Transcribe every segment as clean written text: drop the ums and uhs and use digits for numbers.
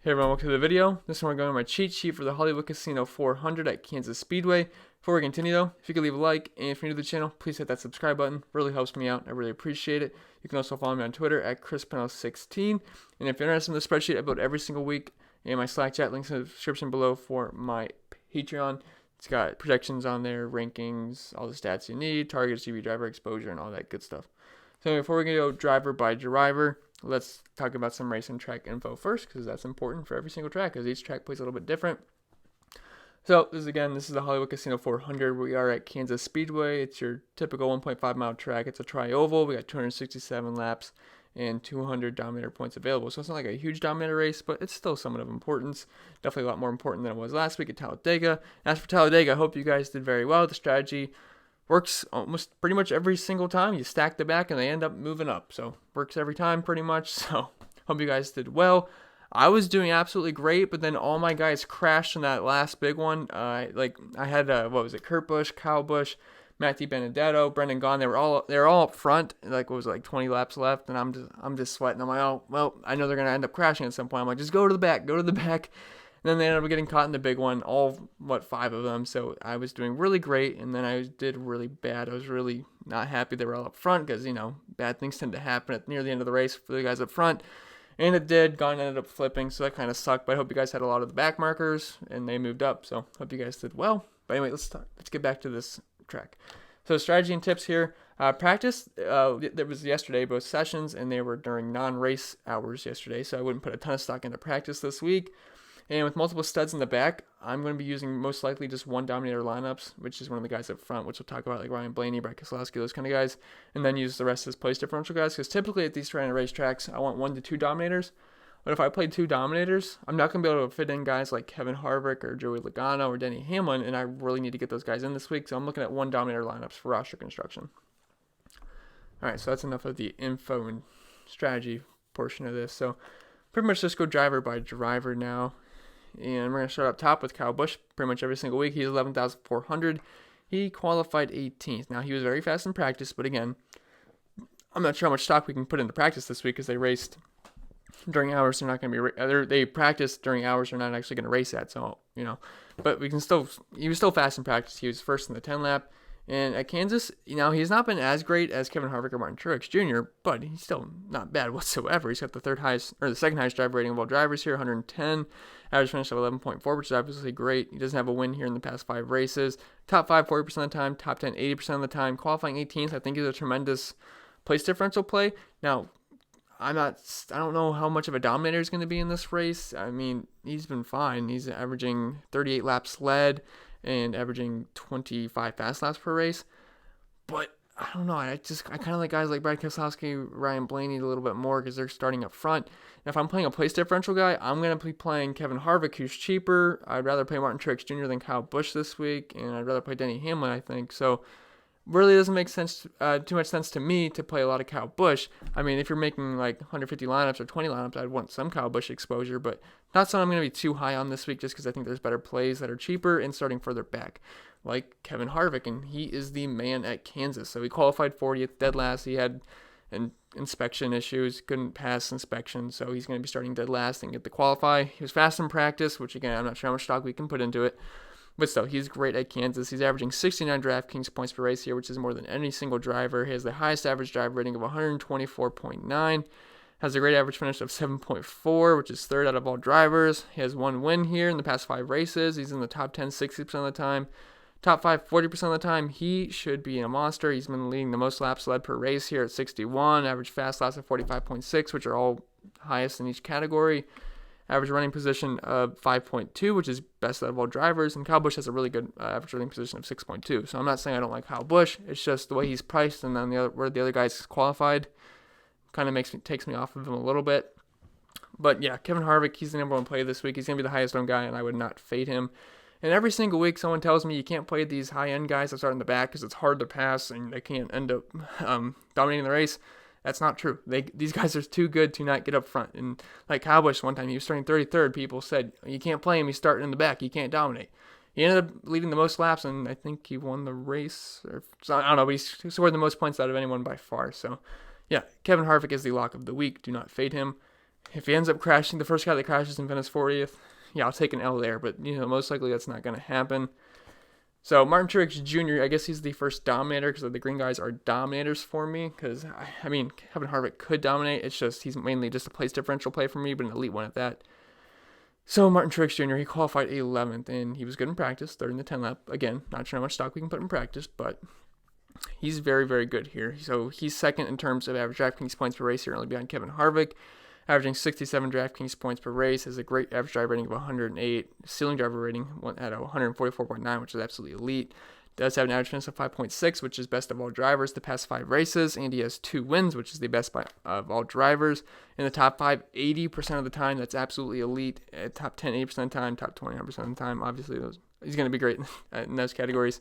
Hey everyone, welcome to the video. This one we're going over my cheat sheet for the Hollywood Casino 400 at Kansas Speedway. Before we continue though, if you could leave a like, and if you're new to the channel, please hit that subscribe button. Really helps me out. I really appreciate it. You can also follow me on Twitter at ChrisPennell16. And if you're interested in the spreadsheet I build every single week, and my Slack chat, links in the description below for my Patreon. It's got projections on there, rankings, all the stats you need, targets, GB driver exposure, and all that good stuff. So before we go driver by driver, let's talk about some race and track info first, because that's important for every single track, because each track plays a little bit different. So this is the Hollywood Casino 400. We are at Kansas Speedway. It's your typical 1.5 mile track. It's a tri-oval. We got 267 laps and 200 dominator points available. So it's not like a huge dominator race, but it's still somewhat of importance. Definitely a lot more important than it was last week at Talladega. As for Talladega, I hope you guys did very well. The strategy works almost pretty much every single time. You stack the back and they end up moving up. So works every time pretty much. So hope you guys did well. I was doing absolutely great, but then all my guys crashed in that last big one. I had Kurt Busch, Kyle Busch, Matthew Benedetto, Brendan Gaughan. They were all up front. Like it was like 20 laps left, and I'm just sweating. I'm like, oh well, I know they're gonna end up crashing at some point. I'm like, just go to the back. And then they ended up getting caught in the big one, all, 5 of them. So I was doing really great, and then I did really bad. I was really not happy they were all up front because, bad things tend to happen near the end of the race for the guys up front. And it did. Gaughan ended up flipping, so that kind of sucked. But I hope you guys had a lot of the back markers, and they moved up. So hope you guys did well. But anyway, let's get back to this track. So strategy and tips here. Practice, there was yesterday, both sessions, and they were during non-race hours yesterday. So I wouldn't put a ton of stock into practice this week. And with multiple studs in the back, I'm going to be using most likely just one dominator lineups, which is one of the guys up front, which we'll talk about, like Ryan Blaney, Brad Keselowski, those kind of guys, and then use the rest as place differential guys, because typically at these kind of racetracks, I want 1 to 2 dominators. But if I played 2 dominators, I'm not going to be able to fit in guys like Kevin Harvick or Joey Logano or Denny Hamlin, and I really need to get those guys in this week, so I'm looking at 1 dominator lineups for roster construction. All right, so that's enough of the info and strategy portion of this. So pretty much just go driver by driver now. And we're going to start up top with Kyle Busch pretty much every single week. He's 11,400. He qualified 18th. Now, he was very fast in practice, but again, I'm not sure how much stock we can put into practice this week because they raced during hours they're not going to be they practiced during hours they're not actually going to race at. So, but he was still fast in practice. He was first in the 10 lap. And at Kansas, he's not been as great as Kevin Harvick or Martin Truex Jr., but he's still not bad whatsoever. He's got the second highest driver rating of all drivers here, 110, average finish of 11.4, which is obviously great. He doesn't have a win here in the past 5 races. Top 5, 40% of the time, top 10, 80% of the time. Qualifying 18th, I think is a tremendous place differential play. Now, I don't know how much of a dominator is going to be in this race. I mean, he's been fine. He's averaging 38 laps led and averaging 25 fast laps per race. But I don't know. I kind of like guys like Brad Keselowski, Ryan Blaney a little bit more because they're starting up front. And if I'm playing a place differential guy, I'm going to be playing Kevin Harvick, who's cheaper. I'd rather play Martin Truex Jr. than Kyle Busch this week, and I'd rather play Denny Hamlin, I think. So really doesn't make sense, too much sense to me to play a lot of Kyle Busch. I mean, if you're making like 150 lineups or 20 lineups, I'd want some Kyle Busch exposure, but not something I'm going to be too high on this week just because I think there's better plays that are cheaper and starting further back, like Kevin Harvick, and he is the man at Kansas. So he qualified 40th, dead last. He had an inspection issues, couldn't pass inspection, so he's going to be starting dead last and get to qualify. He was fast in practice, which again, I'm not sure how much stock we can put into it. But still, he's great at Kansas. He's averaging 69 DraftKings points per race here, which is more than any single driver. He has the highest average driver rating of 124.9. Has a great average finish of 7.4, which is third out of all drivers. He has 1 win here in the past 5 races. He's in the top 10 60% of the time. Top 5 40% of the time. He should be a monster. He's been leading the most laps led per race here at 61. Average fast laps of 45.6, which are all highest in each category. Average running position of 5.2, which is best out of all drivers. And Kyle Busch has a really good average running position of 6.2. So I'm not saying I don't like Kyle Busch. It's just the way he's priced and then where the other guys qualified kind of takes me off of him a little bit. But yeah, Kevin Harvick, he's the number 1 play this week. He's going to be the highest owned guy, and I would not fade him. And every single week, someone tells me you can't play these high-end guys that start in the back because it's hard to pass and they can't end up dominating the race. That's not true. These guys are too good to not get up front. And like Kyle Busch, one time he was starting 33rd. People said, you can't play him. He's starting in the back. You can't dominate. He ended up leading the most laps, and I think he won the race. I don't know, but he scored the most points out of anyone by far. So, yeah, Kevin Harvick is the lock of the week. Do not fade him. If he ends up crashing, the first guy that crashes and finishes 40th, yeah, I'll take an L there. But, most likely that's not going to happen. So Martin Truex Jr., I guess he's the first dominator because the green guys are dominators for me. Because, Kevin Harvick could dominate. It's just he's mainly just a place differential play for me, but an elite one at that. So Martin Truex Jr., he qualified 11th, and he was good in practice, third in the 10 lap. Again, not sure how much stock we can put in practice, but he's very, very good here. So he's second in terms of average DraftKings points per race here, only behind Kevin Harvick, averaging 67 DraftKings points per race, has a great average driver rating of 108, ceiling driver rating at 144.9, which is absolutely elite. Does have an average finish of 5.6, which is best of all drivers the past 5 races, and he has 2 wins, which is the best of all drivers. In the top 5, 80% of the time, that's absolutely elite. Top 10, 80% of the time, top 29% of the time. Obviously, he's going to be great in those categories.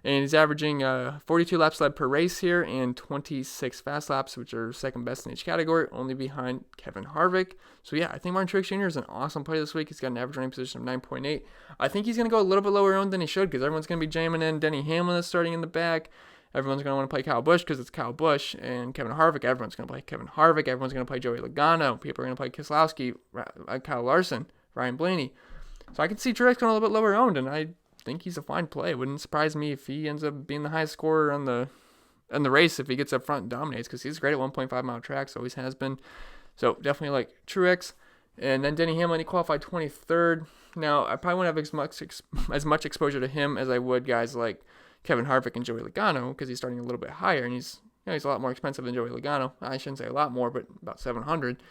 And he's averaging 42 laps led per race here and 26 fast laps, which are second best in each category, only behind Kevin Harvick. So, yeah, I think Martin Truex Jr. is an awesome play this week. He's got an average running position of 9.8. I think he's going to go a little bit lower owned than he should because everyone's going to be jamming in Denny Hamlin is starting in the back. Everyone's going to want to play Kyle Busch because it's Kyle Busch and Kevin Harvick. Everyone's going to play Kevin Harvick. Everyone's going to play Joey Logano. People are going to play Keselowski, Kyle Larson, Ryan Blaney. So I can see Truex going a little bit lower owned, and I think he's a fine play. It wouldn't surprise me if he ends up being the highest scorer on the race if he gets up front and dominates because he's great at 1.5 mile tracks, always has been. So definitely like Truex. And then Denny Hamlin, he qualified 23rd. Now, I probably won't have as much exposure to him as I would guys like Kevin Harvick and Joey Logano because he's starting a little bit higher, and he's a lot more expensive than Joey Logano. I shouldn't say a lot more, but about 700.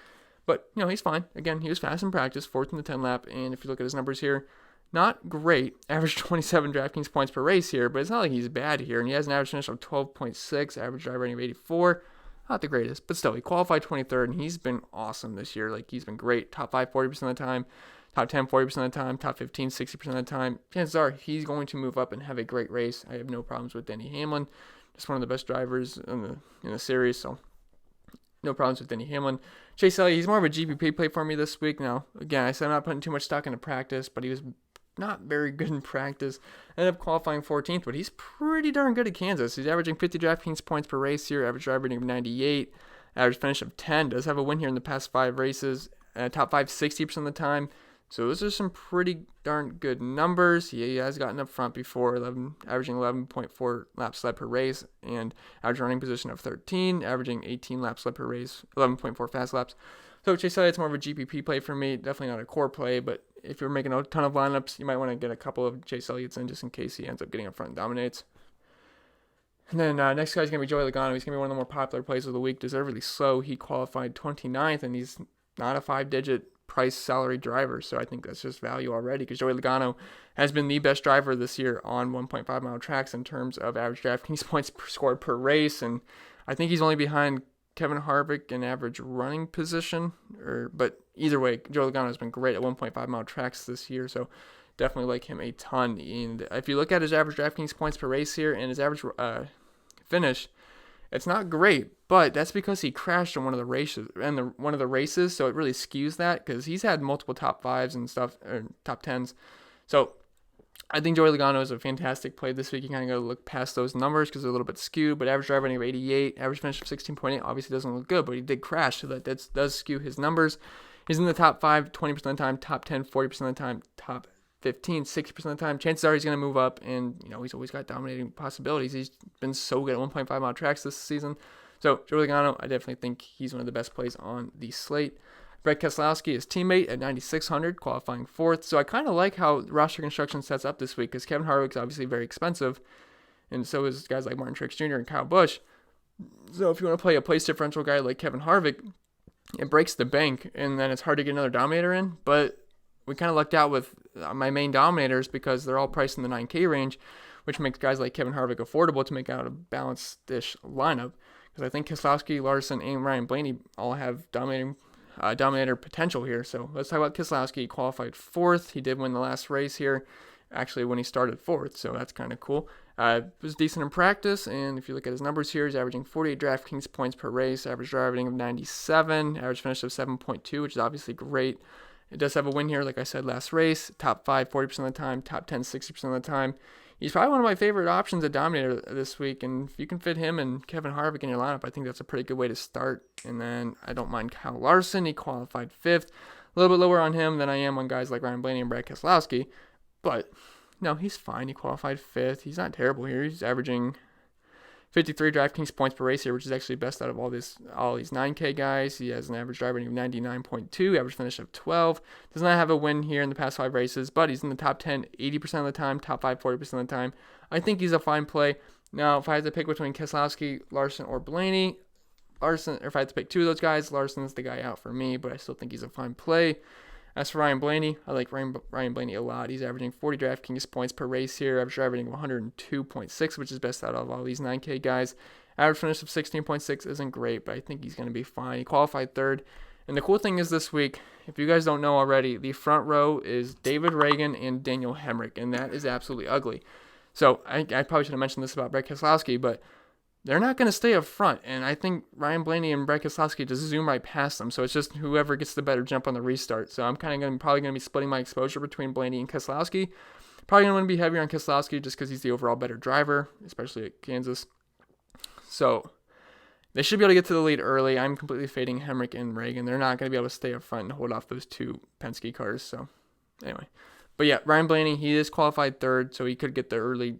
But, he's fine. Again, he was fast in practice, 4th in the 10 lap, and if you look at his numbers here, not great. Average 27 DraftKings points per race here, but it's not like he's bad here, and he has an average finish of 12.6, average driver rating of 84. Not the greatest, but still, he qualified 23rd, and he's been awesome this year. Like, he's been great. Top 5, 40% of the time. Top 10, 40% of the time. Top 15, 60% of the time. Chances are he's going to move up and have a great race. I have no problems with Denny Hamlin. Just one of the best drivers in the series, so no problems with Denny Hamlin. Chase Elliott, he's more of a GPP play for me this week. Now, again, I said I'm not putting too much stock into practice, but he was not very good in practice. Ended up qualifying 14th, but he's pretty darn good at Kansas. He's averaging 50 DraftKings points per race here, average driver rating of 98, average finish of 10. Does have a win here in the past 5 races, top 5 60% of the time. So those are some pretty darn good numbers. He has gotten up front before, averaging 11.4 laps led per race, and average running position of 13, averaging 18 laps led per race, 11.4 fast laps. So Chase Elliott's more of a GPP play for me. Definitely not a core play, but if you're making a ton of lineups, you might want to get a couple of Chase Elliott's in just in case he ends up getting up front and dominates. And then next guy's going to be Joey Logano. He's going to be one of the more popular plays of the week. Deservedly so. He qualified 29th, and he's not a 5-digit price salary driver. So I think that's just value already because Joey Logano has been the best driver this year on 1.5 mile tracks in terms of average DraftKings points scored per race. And I think he's only behind Kevin Harvick in average running position, but either way, Joey Logano has been great at 1.5 mile tracks this year, so definitely like him a ton. And if you look at his average DraftKings points per race here and his average finish, it's not great, but that's because he crashed in one of the races, so it really skews that because he's had multiple top 5s and stuff, or top 10s. So I think Joey Logano is a fantastic play this week. You kind of got to look past those numbers because they're a little bit skewed, but average driver rating of 88, average finish of 16.8 obviously doesn't look good, but he did crash, so that does skew his numbers. He's in the top 5, 20% of the time, top 10, 40% of the time, top 15, 60% of the time. Chances are he's going to move up, and he's always got dominating possibilities. He's been so good at 1.5 mile tracks this season. So Joey Logano, I definitely think he's one of the best plays on the slate. Brett Keselowski, his teammate, at 9,600, qualifying 4th. So I kind of like how roster construction sets up this week because Kevin Harvick's obviously very expensive, and so is guys like Martin Truex Jr. and Kyle Busch. So if you want to play a place differential guy like Kevin Harvick, it breaks the bank, and then it's hard to get another dominator in. But we kind of lucked out with my main dominators because they're all priced in the 9K range, which makes guys like Kevin Harvick affordable to make out a balanced-ish lineup. Because I think Keselowski, Larson, and Ryan Blaney all have dominator potential here. So let's talk about Keselowski. He qualified 4th. He did win the last race here, actually when he started 4th, so that's kind of cool. Was decent in practice, and if you look at his numbers here, he's averaging 48 DraftKings points per race, average driver rating of 97, average finish of 7.2, which is obviously great, It does have a win here, like I said last race. Top 5, 40% of the time. Top 10, 60% of the time. He's probably one of my favorite options at Dominator this week, and if you can fit him and Kevin Harvick in your lineup, I think that's a pretty good way to start. And then I don't mind Kyle Larson. He qualified 5th. A little bit lower on him than I am on guys like Ryan Blaney and Brad Keselowski, but no, he's fine. He qualified 5th. He's not terrible here. He's averaging 53 DraftKings points per race here, which is actually best out of all these 9K guys. He has an average driver rating of 99.2, average finish of 12. Does not have a win here in the past 5 races, but he's in the top 10 80% of the time, top 5 40% of the time. I think he's a fine play. Now, if I had to pick between Keselowski, Larson, or Blaney, Larson, or if I had to pick 2 of those guys, Larson's the guy out for me, but I still think he's a fine play. As for Ryan Blaney, I like Ryan Blaney a lot. He's averaging 40 DraftKings points per race here, average driver rating of 102.6, which is best out of all these 9K guys. Average finish of 16.6 isn't great, but I think he's going to be fine. He qualified 3rd. And the cool thing is this week, if you guys don't know already, the front row is David Reagan and Daniel Hemrick, and that is absolutely ugly. So I probably should have mentioned this about Brad Keselowski, but they're not going to stay up front, and I think Ryan Blaney and Brad Keselowski just zoom right past them, so it's just whoever gets the better jump on the restart. So I'm probably going to be splitting my exposure between Blaney and Keselowski. Probably going to be heavier on Keselowski just because he's the overall better driver, especially at Kansas. So they should be able to get to the lead early. I'm completely fading Hemrick and Reagan. They're not going to be able to stay up front and hold off those 2 Penske cars. So anyway. But yeah, Ryan Blaney, he is qualified 3rd, so he could get the early,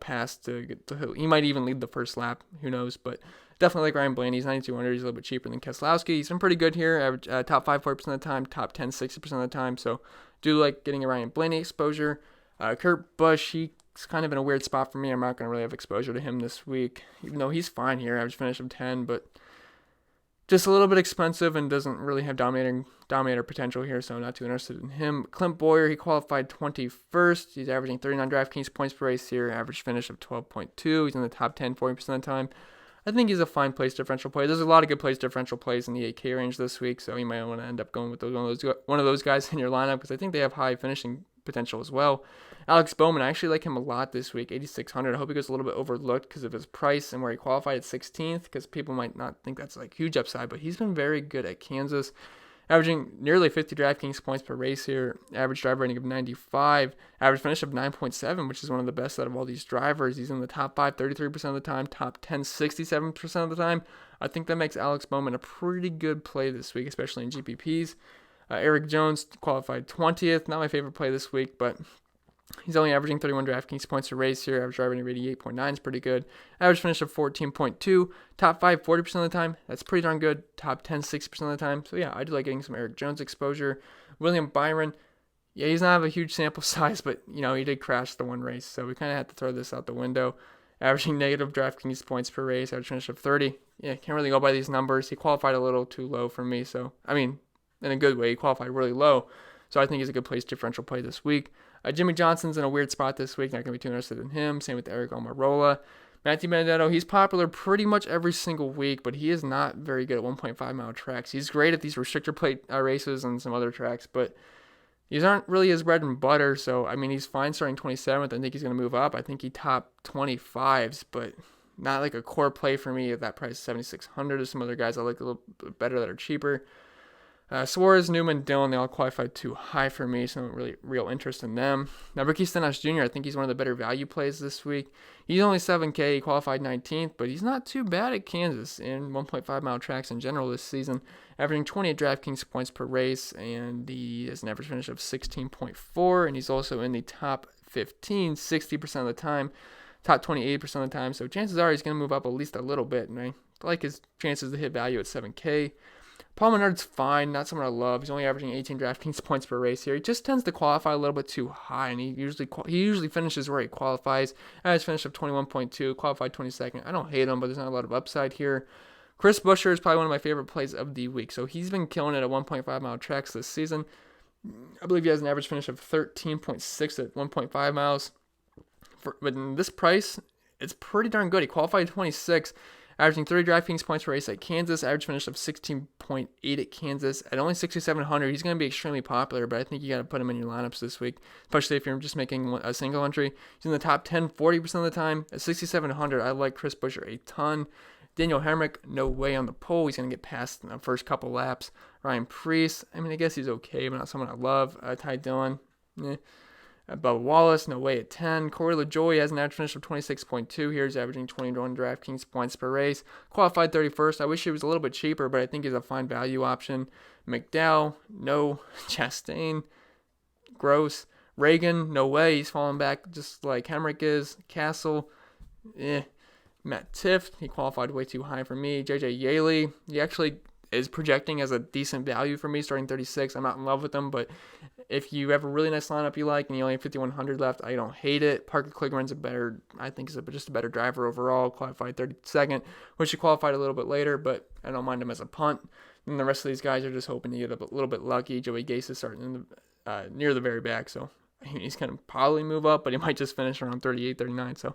pass to get to. He might even lead the first lap. Who knows? But definitely like Ryan Blaney. He's 9,200. He's a little bit cheaper than Keselowski. He's been pretty good here. Average top 5, 40% of the time. Top 10, 60% of the time. So do like getting a Ryan Blaney exposure. Kurt Busch, he's kind of in a weird spot for me. I'm not going to really have exposure to him this week, even though he's fine here. Average finish of 10, but just a little bit expensive and doesn't really have dominator potential here, so I'm not too interested in him. Clint Boyer, he qualified 21st. He's averaging 39 DraftKings points per race here, average finish of 12.2. He's in the top 10, 40% of the time. I think he's a fine place differential play. There's a lot of good place differential plays in the 8K range this week, so you might want to end up going with one of those guys in your lineup because I think they have high finishing potential as well. Alex Bowman, I actually like him a lot this week, 8,600. I hope he goes a little bit overlooked because of his price and where he qualified at 16th, because people might not think that's like huge upside, but he's been very good at Kansas, averaging nearly 50 DraftKings points per race here, average driver rating of 95, average finish of 9.7, which is one of the best out of all these drivers. He's in the top 5 33% of the time, top 10 67% of the time. I think that makes Alex Bowman a pretty good play this week, especially in GPPs. Eric Jones qualified 20th. Not my favorite play this week, but he's only averaging 31 DraftKings points a race here. Average driver rating 88.9 is pretty good. Average finish of 14.2. Top 5 40% of the time. That's pretty darn good. Top 10 60% of the time. So yeah, I do like getting some Eric Jones exposure. William Byron, yeah, he's not have a huge sample size, but he did crash the one race, so we kind of had to throw this out the window. Averaging negative DraftKings points per race. Average finish of 30. Yeah, can't really go by these numbers. He qualified a little too low for me, so in a good way. He qualified really low, so I think he's a good place differential play this week. Jimmy Johnson's in a weird spot this week. Not going to be too interested in him. Same with Eric Almirola. Matthew Benedetto, he's popular pretty much every single week, but he is not very good at 1.5 mile tracks. He's great at these restrictor plate races and some other tracks, but these aren't really his bread and butter. So, he's fine starting 27th. I think he's going to move up. I think he top 25s, but not like a core play for me at that price, 7,600. There's some other guys I like a little bit better that are cheaper. Suarez, Newman, Dillon, they all qualified too high for me, so no really real interest in them. Now, Ricky Stenhouse Jr., I think he's one of the better value plays this week. He's only 7K, he qualified 19th, but he's not too bad at Kansas in 1.5 mile tracks in general this season, averaging 28 DraftKings points per race, and he has an average finish of 16.4, and he's also in the top 15, 60% of the time, top 28% of the time, so chances are he's going to move up at least a little bit, and I like his chances to hit value at 7K. Paul Menard's fine, not someone I love. He's only averaging 18 DraftKings points per race here. He just tends to qualify a little bit too high, and he usually finishes where he qualifies. Average finish of 21.2, qualified 22nd. I don't hate him, but there's not a lot of upside here. Chris Buescher is probably one of my favorite plays of the week. So he's been killing it at 1.5 mile tracks this season. I believe he has an average finish of 13.6 at 1.5 miles. But in this price, it's pretty darn good. He qualified 26. Averaging 30 DraftKings points per race at Kansas. Average finish of 16.8 at Kansas. At only 6,700, he's going to be extremely popular, but I think you got to put him in your lineups this week, especially if you're just making a single entry. He's in the top 10, 40% of the time. At 6,700, I like Chris Buescher a ton. Daniel Hemrick, no way on the pole. He's going to get past in the first couple laps. Ryan Priest, I mean, I guess he's okay, but not someone I love. Ty Dillon, Bubba Wallace, no way at 10. Corey LaJoie has an average finish of 26.2 here. He's averaging 21 DraftKings points per race. Qualified 31st. I wish he was a little bit cheaper, but I think he's a fine value option. McDowell, no. Chastain, gross. Reagan, no way. He's falling back just like Hemrick is. Castle, Matt Tift, he qualified way too high for me. JJ Yaley, he actually is projecting as a decent value for me, starting 36. I'm not in love with him, but if you have a really nice lineup you like and you only have 5,100 left, I don't hate it. Parker Kligerman's I think is just a better driver overall. Qualified 32nd, which he qualified a little bit later, but I don't mind him as a punt. And the rest of these guys are just hoping to get a little bit lucky. Joey Gase is starting near the very back, so he's going to probably move up, but he might just finish around 38, 39. So,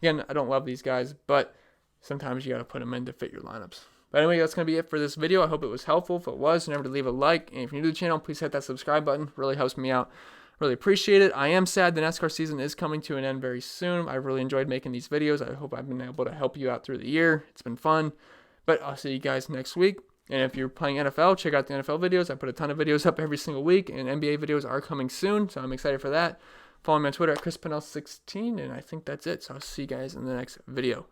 again, I don't love these guys, but sometimes you got to put them in to fit your lineups. But anyway, that's going to be it for this video. I hope it was helpful. If it was, remember to leave a like. And if you're new to the channel, please hit that subscribe button. Really helps me out. Really appreciate it. I am sad the NASCAR season is coming to an end very soon. I really enjoyed making these videos. I hope I've been able to help you out through the year. It's been fun. But I'll see you guys next week. And if you're playing NFL, check out the NFL videos. I put a ton of videos up every single week. And NBA videos are coming soon, so I'm excited for that. Follow me on Twitter at ChrisPennell16. And I think that's it. So I'll see you guys in the next video.